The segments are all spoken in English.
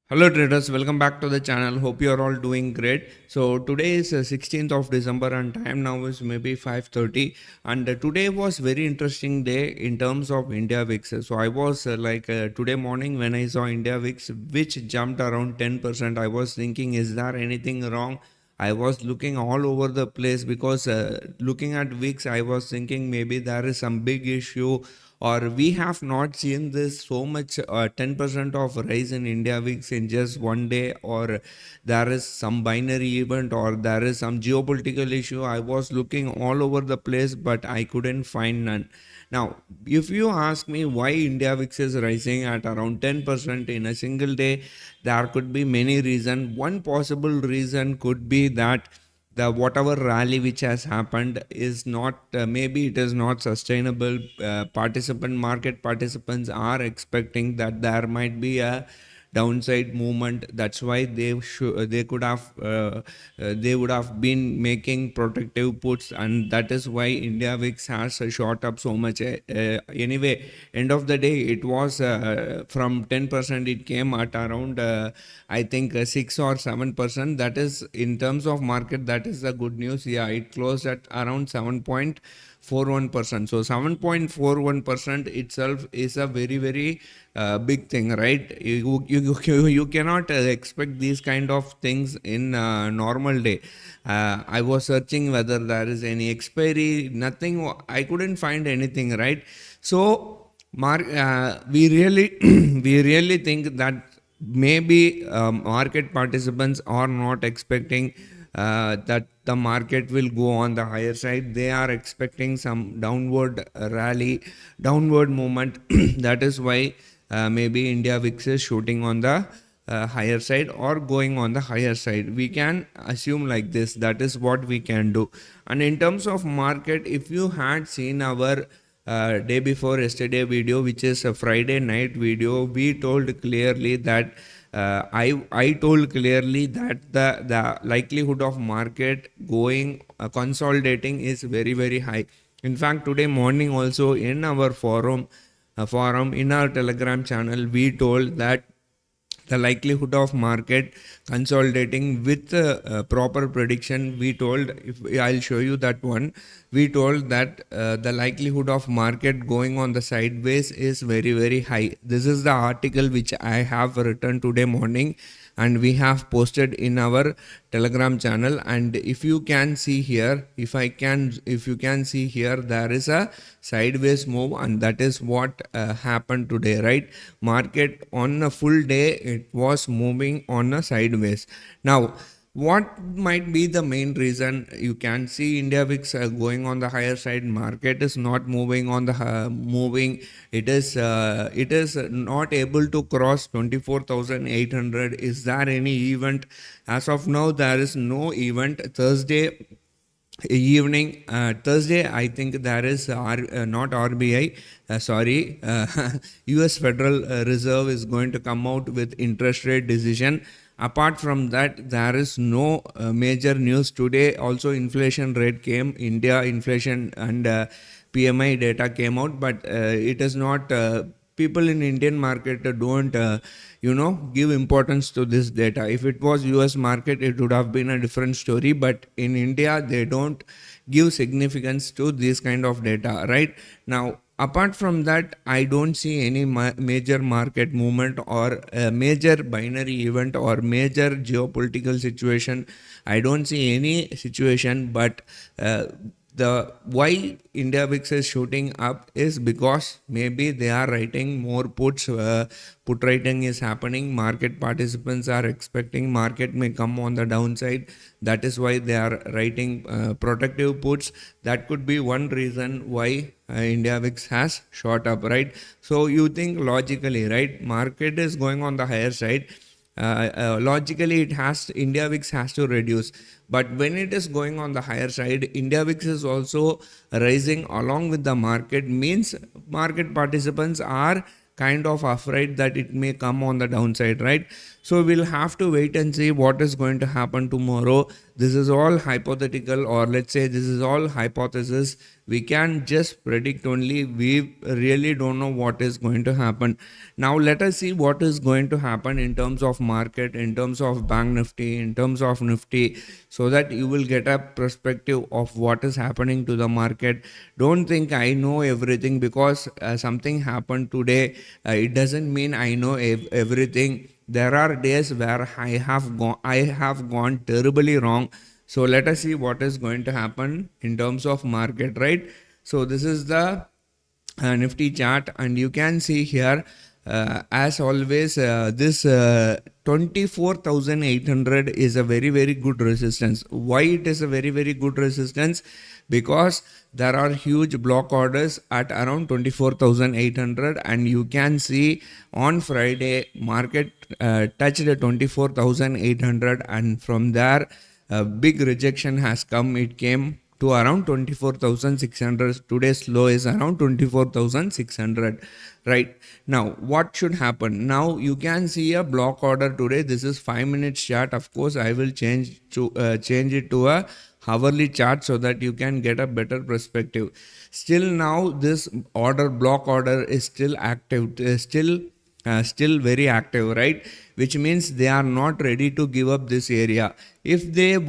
Hello traders, welcome back to the channel. Hope you are all doing great. So today is 16th of December and time now is maybe 5:30, and today was very interesting day in terms of India VIX. So I was today morning when I saw India VIX which jumped around 10%. I was thinking, is there anything wrong? I was looking all over the place because looking at VIX I was thinking maybe there is some big issue, or we have not seen this so much 10% of rise in India VIX in just one day, or there is some binary event, or there is some geopolitical issue. I was looking all over the place, but I couldn't find none. Now, if you ask me why India VIX is rising at around 10% in a single day, there could be many reasons. One possible reason could be that the whatever rally which has happened is not maybe it is not sustainable. Market participants are expecting that there might be a downside movement. That's why they could have they would have been making protective puts, and that is why India VIX has shot up so much. Anyway, end of the day it was from 10% it came at around I think 6 or 7%. That is, in terms of market, that is the good news. Yeah, it closed at around 7.41%. So 7.41% itself is a very big thing, right? You cannot expect these kind of things in normal day. I was searching whether there is any expiry, nothing. I couldn't find anything, right? So we really we really think that maybe market participants are not expecting that the market will go on the higher side. They are expecting some downward rally, downward movement. That is why maybe India VIX is shooting on the higher side or going on the higher side. We can assume like this. That is what we can do. And in terms of market, if you had seen our day before yesterday video, which is a Friday night video, we told clearly that I told clearly that the likelihood of market going consolidating is very high. In fact, today morning also in our forum in our Telegram channel, we told that the likelihood of market consolidating with proper prediction, we told, if I'll show you that one, we told that the likelihood of market going on the sideways is very high. This is the article which I have written today morning, and we have posted in our Telegram channel. And if you can see here, if you can see here, there is a sideways move, and that is what happened today, right? Market on a full day it was moving on a sideways. Now, what might be the main reason? You can see India VIX going on the higher side. Market is not moving on the moving. It is not able to cross 24,800. Is there any event? As of now, there is no event. Thursday I think there is not RBI, sorry, US Federal Reserve is going to come out with interest rate decision. Apart from that, there is no major news. Today also inflation rate came, India inflation and PMI data came out, but it is not people in Indian market don't give importance to this data. If it was US market, it would have been a different story, but in India they don't give significance to this kind of data. Right now, apart from that, I don't see any major market movement or a major binary event or major geopolitical situation. I don't see any situation, but the why India VIX is shooting up is because maybe they are writing more puts. Put writing is happening. Market participants are expecting market may come on the downside. That is why they are writing protective puts. That could be one reason why India VIX has shot up, right? So you think logically, right? Market is going on the higher side. Logically India VIX has to reduce, but when it is going on the higher side, India VIX is also rising along with the market, means market participants are kind of afraid that it may come on the downside, right? So we'll have to wait and see what is going to happen tomorrow. This is all hypothetical, or let's say this is all hypothesis. We can just predict only. We really don't know what is going to happen. Now let us see what is going to happen in terms of market, in terms of Bank Nifty, in terms of Nifty, so that you will get a perspective of what is happening to the market. Don't think I know everything because something happened today. It doesn't mean I know everything. There are days where I have gone terribly wrong. So let us see what is going to happen in terms of market, right? So this is the Nifty chart, and you can see here, as always, this 24,800 is a very good resistance. Why it is a very good resistance? Because there are huge block orders at around 24,800, and you can see on Friday market touched 24,800, and from there a big rejection has come. It came to around 24,600. Today's low is around 24,600. Right now, what should happen? Now you can see a block order today. This is 5 minute chart. Of course, I will change it to a hourly chart so that you can get a better perspective. Still now this block order is still active, still very active, right? Which means they are not ready to give up this area. If bulls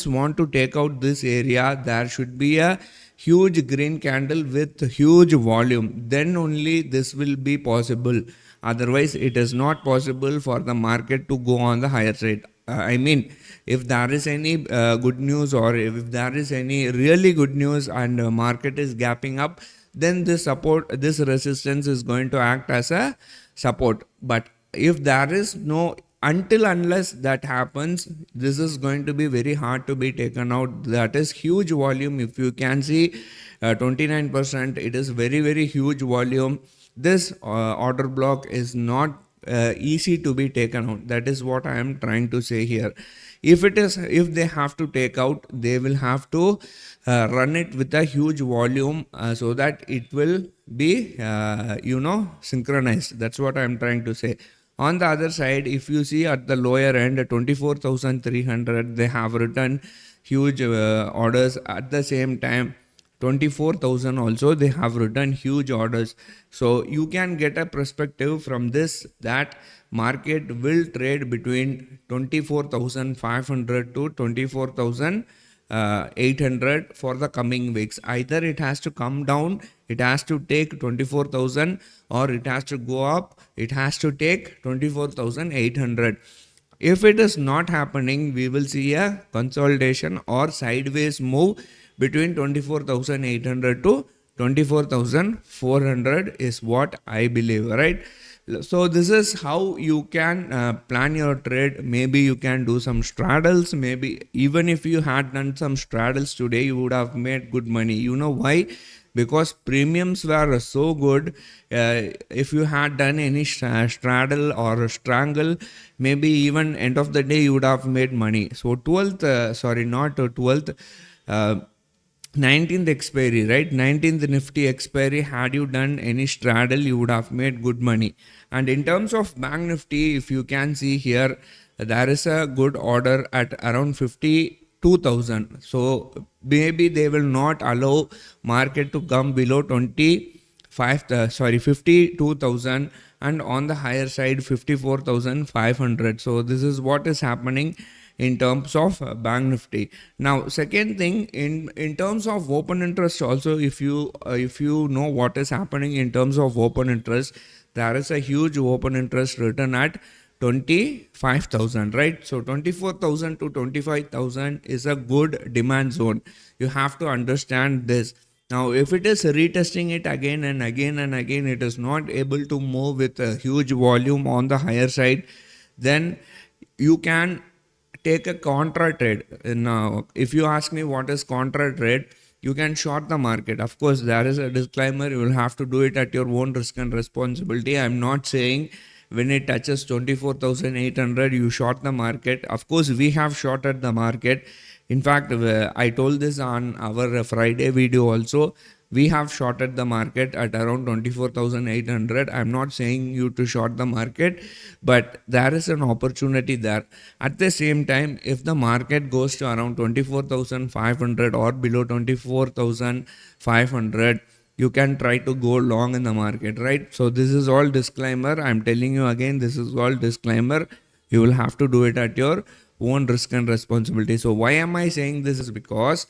want to take out this area, there should be a huge green candle with huge volume. Then only this will be possible. Otherwise, it is not possible for the market to go on the higher side. I mean, if there is any good news, or if there is any really good news and market is gapping up, then this resistance is going to act as a support. But if there is no, unless that happens, this is going to be very hard to be taken out. That is huge volume. If you can see 29%, it is very huge volume. This order block is not easy to be taken out. That is what I am trying to say here. If they have to take out, they will have to run it with a huge volume, so that it will be synchronized. That's what I am trying to say. On the other side, if you see at the lower end 24,300, they have written huge orders. At the same time 24,000 also they have written huge orders. So you can get a perspective from this that market will trade between 24,500 to 24,800 for the coming weeks. Either it has to come down, it has to take 24,000, or it has to go up, it has to take 24,800. If it is not happening, we will see a consolidation or sideways move between 24,800 to 24,400 is what I believe, right? So this is how you can plan your trade. Maybe you can do some straddles. Maybe even if you had done some straddles today, you would have made good money. You know why? Because premiums were so good. If you had done any straddle or strangle, maybe even end of the day you would have made money. So 19th expiry, right? 19th Nifty expiry, had you done any straddle, you would have made good money. And in terms of Bank Nifty, if you can see here, there is a good order at around 52,000. So maybe they will not allow market to come below 52,000, and on the higher side 54,500. So this is what is happening in terms of Bank Nifty. Now second thing, in terms of open interest also, if you know what is happening in terms of open interest, there is a huge open interest written at 25,000, right? So 24,000 to 25,000 is a good demand zone. You have to understand this. Now if it is retesting it again and again and again, it is not able to move with a huge volume on the higher side, then you can take a contra trade. Now if you ask me what is contra trade, you can short the market. Of course, there is a disclaimer, you will have to do it at your own risk and responsibility. I am not saying when it touches 24,800 you short the market. Of course, we have shorted the market. In fact, I told this on our Friday video also, we have shorted the market at around 24,800. I'm not saying you to short the market, but there is an opportunity there. At the same time, if the market goes to around 24,500 or below 24,500, you can try to go long in the market, right? So this is all disclaimer. I'm telling you again, this is all disclaimer. You will have to do it at your own risk and responsibility. So why am I saying this? Is because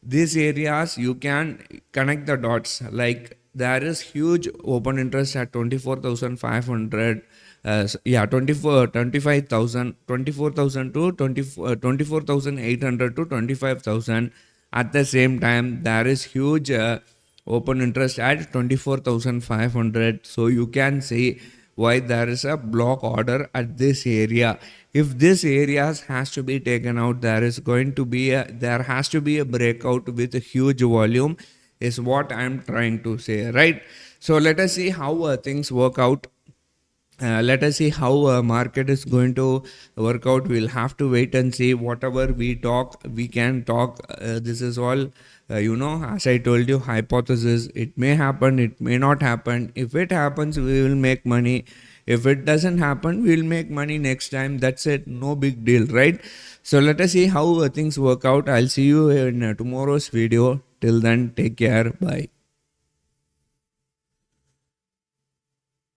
these areas you can connect the dots. Like there is huge open interest at 24,500. Yeah, 25,000, 24,000 to 24,800 to 25,000. At the same time, there is huge open interest at 24,500. So you can see why there is a block order at this area. If this areas has to be taken out, there has to be a breakout with a huge volume, is what I'm trying to say, right? So let us see how things work out. Let us see how market is going to work out. We'll have to wait and see. Whatever we talk, we can talk. This is all as I told you, hypothesis. It may happen, it may not happen. If it happens, we will make money. If it doesn't happen, we'll make money next time. That's it, no big deal, right? So let us see how things work out. I'll see you in tomorrow's video. Till then, take care. Bye.